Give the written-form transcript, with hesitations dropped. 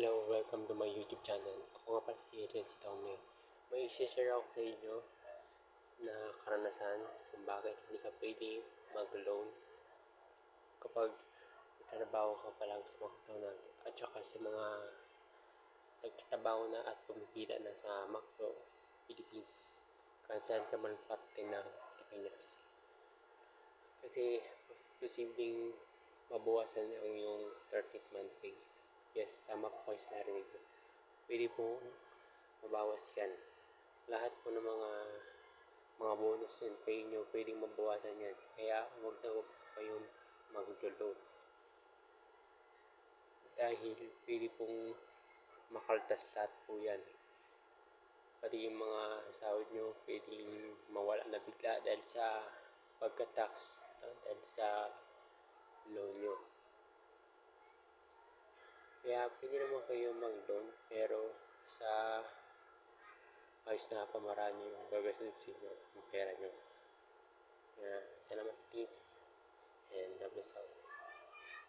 Hello, welcome to my YouTube channel. Ako nga pala si Adrian si Tommy. May i-share ako sa inyo na karanasan kung bakit hindi ka pwede mag-loan kapag nagtatrabaho ka pa lang sa McDonald's at saka sa mga nagtatrabaho na at kumikita na sa McDo, Philippines. Kahit saan ka man parte ng Pilipinas. Kasi posibleng mabawasan ang iyong 30th month pay. Yes, tama po kayo sa narinig ko. Pwede po mabawas yan. Lahat po ng mga bonus and pay nyo, pwedeng mabawasan yan. Kaya huwag na huwag kayong mag-loan. Dahil pwede pong makaltas lahat po yan. Pati yung mga sahod nyo, pwedeng mawala na bigla dahil sa pagka-tax, dahil sa loan nyo. Kaya pwede naman kayo mag-loan, pero sa ayos na pamaraan yung gagastusin sa inyo, yung pera nyo. Salamat sa tips and God bless all.